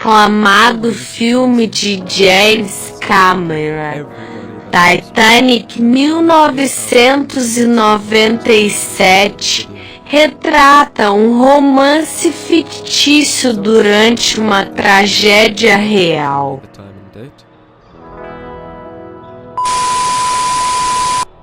aclamado filme de James Cameron, Titanic 1997, retrata um romance fictício durante uma tragédia real.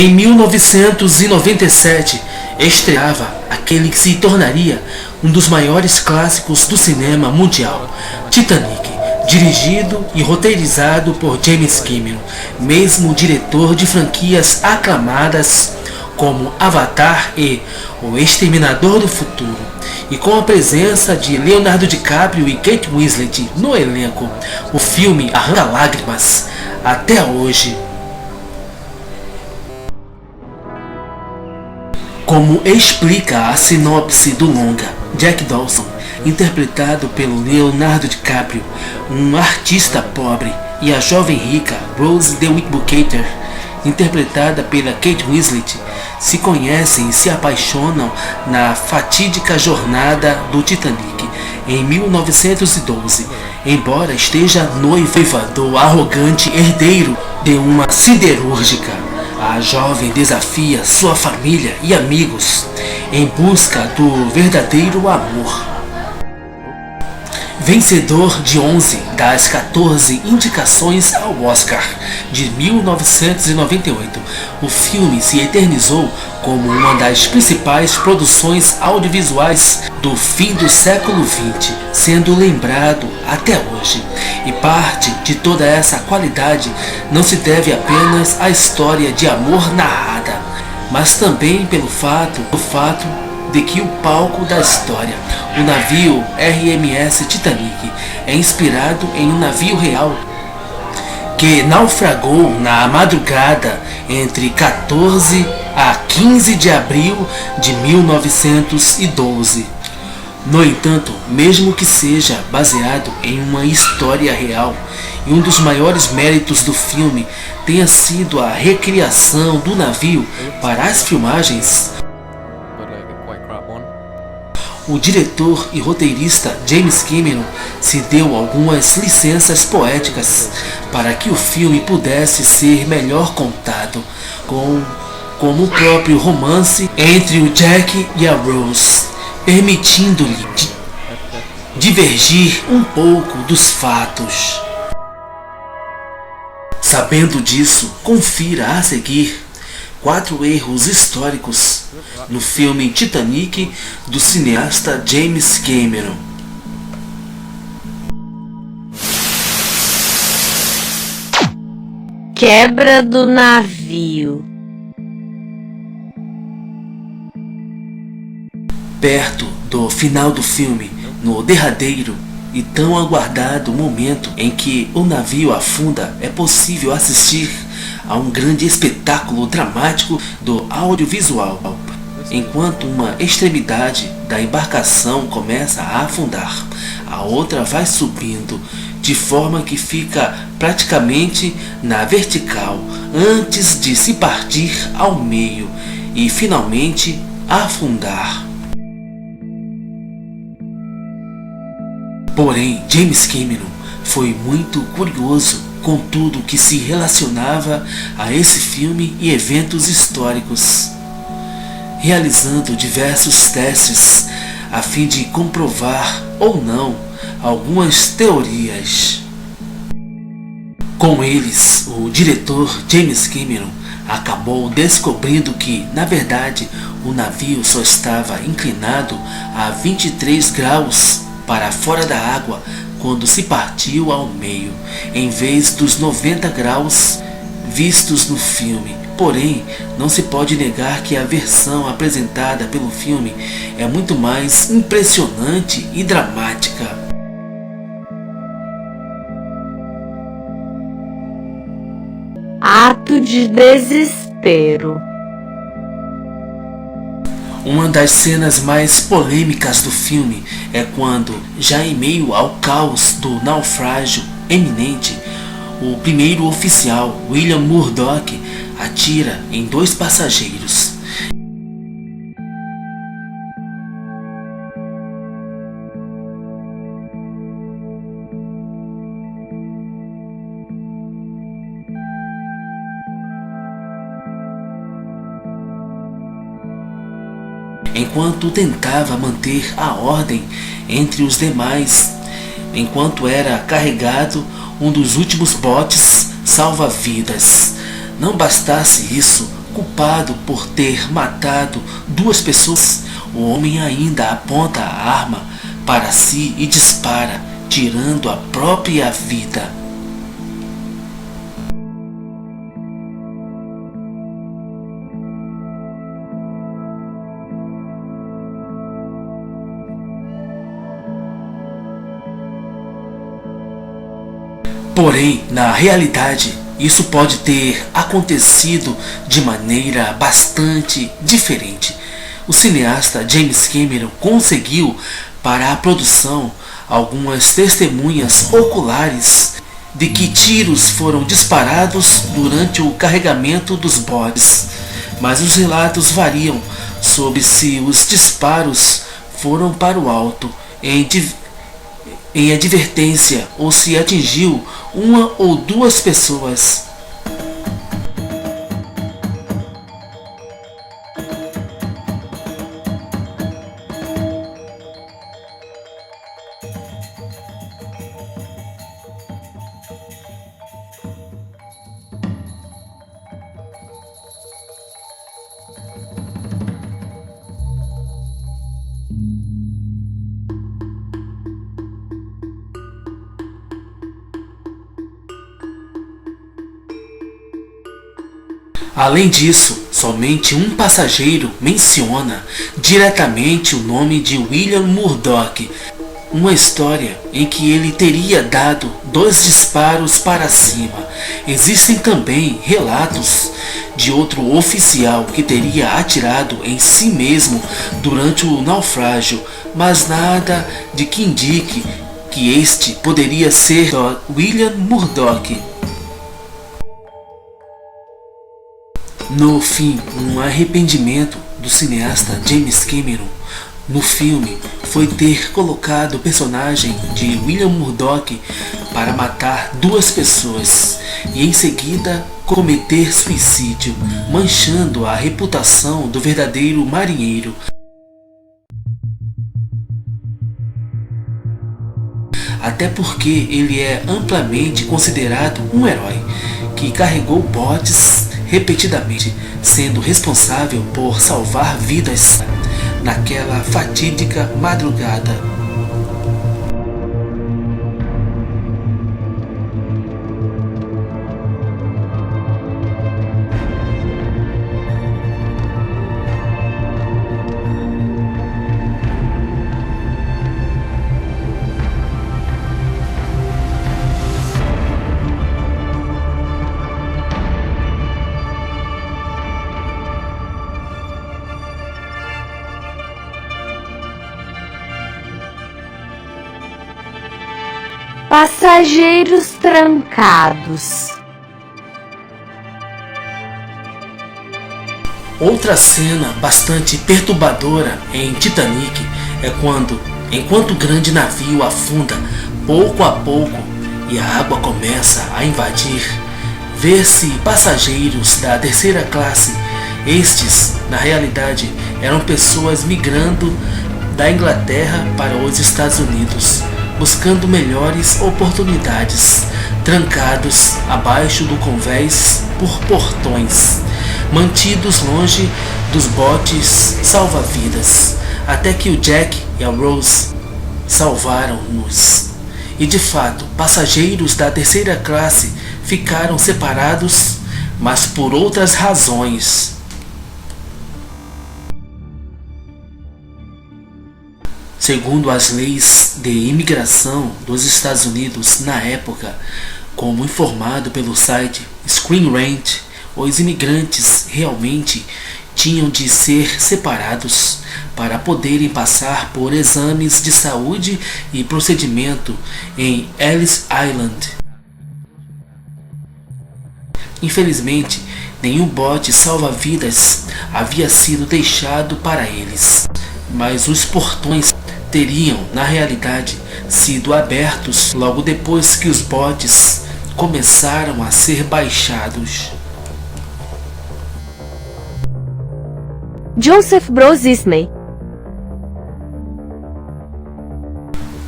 Em 1997, estreava aquele que se tornaria um dos maiores clássicos do cinema mundial, Titanic, dirigido e roteirizado por James Cameron, mesmo diretor de franquias aclamadas como Avatar e O Exterminador do Futuro, e com a presença de Leonardo DiCaprio e Kate Winslet no elenco. O filme arranca lágrimas até hoje. Como explica a sinopse do longa, Jack Dawson, interpretado pelo Leonardo DiCaprio, um artista pobre, e a jovem rica Rose DeWitt Bukater, interpretada pela Kate Winslet, se conhecem e se apaixonam na fatídica jornada do Titanic em 1912, embora esteja noiva do arrogante herdeiro de uma siderúrgica. A jovem desafia sua família e amigos em busca do verdadeiro amor. Vencedor de 11 das 14 indicações ao Oscar de 1998, o filme se eternizou como uma das principais produções audiovisuais do fim do século XX, sendo lembrado até hoje. E parte de toda essa qualidade não se deve apenas à história de amor narrada, mas também pelo fato de que o palco da história, o navio RMS Titanic, é inspirado em um navio real que naufragou na madrugada entre 14 a 15 de abril de 1912. No entanto, mesmo que seja baseado em uma história real, e um dos maiores méritos do filme tenha sido a recriação do navio para as filmagens, o diretor e roteirista James Cameron se deu algumas licenças poéticas para que o filme pudesse ser melhor contado, como o próprio romance entre o Jack e a Rose, permitindo-lhe divergir um pouco dos fatos. Sabendo disso, confira a seguir 4 erros históricos no filme Titanic do cineasta James Cameron. Quebra do navio. Perto do final do filme, no derradeiro e tão aguardado momento em que o navio afunda, é possível assistir a um grande espetáculo dramático do audiovisual, enquanto uma extremidade da embarcação começa a afundar, a outra vai subindo, de forma que fica praticamente na vertical, antes de se partir ao meio e finalmente afundar. Porém, James Cameron foi muito curioso com tudo que se relacionava a esse filme e eventos históricos, realizando diversos testes a fim de comprovar ou não algumas teorias. Com eles, o diretor James Cameron acabou descobrindo que, na verdade, o navio só estava inclinado a 23 graus para fora da água quando se partiu ao meio, em vez dos 90 graus vistos no filme. Porém, não se pode negar que a versão apresentada pelo filme é muito mais impressionante e dramática. Ato de desespero. Uma das cenas mais polêmicas do filme é quando, já em meio ao caos do naufrágio eminente, o primeiro oficial, William Murdoch, atira em 2 passageiros. enquanto tentava manter a ordem entre os demais, enquanto era carregado um dos últimos botes salva-vidas. Não bastasse isso, culpado por ter matado 2 pessoas, o homem ainda aponta a arma para si e dispara, tirando a própria vida. Porém, na realidade, isso pode ter acontecido de maneira bastante diferente. O cineasta James Cameron conseguiu para a produção algumas testemunhas oculares de que tiros foram disparados durante o carregamento dos botes, mas os relatos variam sobre se os disparos foram para o alto em advertência ou se atingiu 1 ou 2 pessoas. Além disso, somente um passageiro menciona diretamente o nome de William Murdoch, uma história em que ele teria dado 2 disparos para cima. Existem também relatos de outro oficial que teria atirado em si mesmo durante o naufrágio, mas nada de que indique que este poderia ser William Murdoch. No fim, um arrependimento do cineasta James Cameron no filme foi ter colocado o personagem de William Murdoch para matar 2 pessoas e em seguida cometer suicídio, manchando a reputação do verdadeiro marinheiro. Até porque ele é amplamente considerado um herói que carregou botes repetidamente, sendo responsável por salvar vidas naquela fatídica madrugada. Passageiros trancados. Outra cena bastante perturbadora em Titanic é quando, enquanto o grande navio afunda pouco a pouco e a água começa a invadir, vê-se passageiros da 3ª classe. Estes, na realidade, eram pessoas migrando da Inglaterra para os Estados Unidos, buscando melhores oportunidades, trancados abaixo do convés por portões, mantidos longe dos botes salva-vidas, até que o Jack e a Rose salvaram-nos. E de fato, passageiros da 3ª classe ficaram separados, mas por outras razões. Segundo as leis de imigração dos Estados Unidos na época, como informado pelo site Screen Rant, os imigrantes realmente tinham de ser separados para poderem passar por exames de saúde e procedimento em Ellis Island. Infelizmente, nenhum bote salva-vidas havia sido deixado para eles, mas os portões teriam, na realidade, sido abertos logo depois que os botes começaram a ser baixados. Joseph Broz Ismay,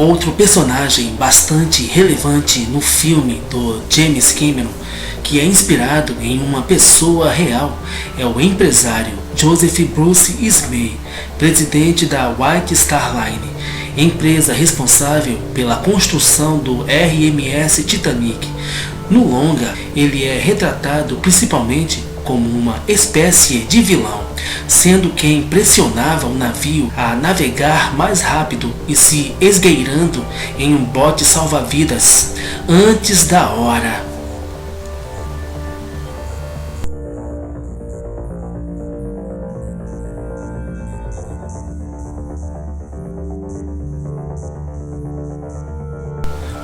Outro personagem bastante relevante no filme do James Cameron, que é inspirado em uma pessoa real, é o empresário Joseph Bruce Ismay, presidente da White Star Line, empresa responsável pela construção do RMS Titanic. No longa, ele é retratado principalmente como uma espécie de vilão, sendo quem pressionava o navio a navegar mais rápido e se esgueirando em um bote salva-vidas antes da hora.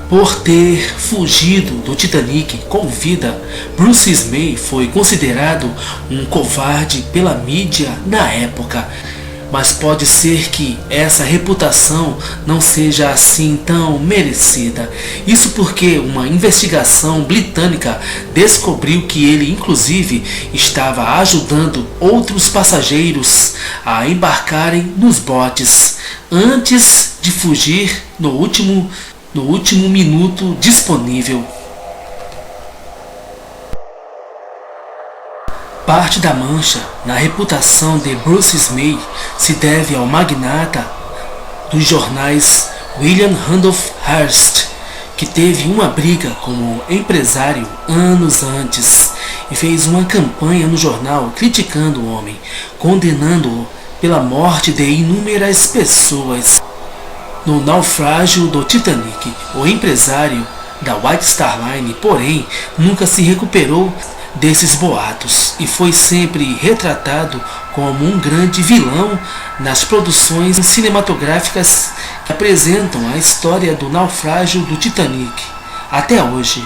Por ter fugido do Titanic com vida, Bruce Ismay foi considerado um covarde pela mídia na época. Mas pode ser que essa reputação não seja assim tão merecida. Isso porque uma investigação britânica descobriu que ele inclusive estava ajudando outros passageiros a embarcarem nos botes antes de fugir no último minuto disponível. Parte da mancha na reputação de Bruce Ismay se deve ao magnata dos jornais William Randolph Hearst, que teve uma briga com o empresário anos antes e fez uma campanha no jornal criticando o homem, condenando-o pela morte de inúmeras pessoas. No naufrágio do Titanic, o empresário da White Star Line, porém, nunca se recuperou desses boatos e foi sempre retratado como um grande vilão nas produções cinematográficas que apresentam a história do naufrágio do Titanic até hoje.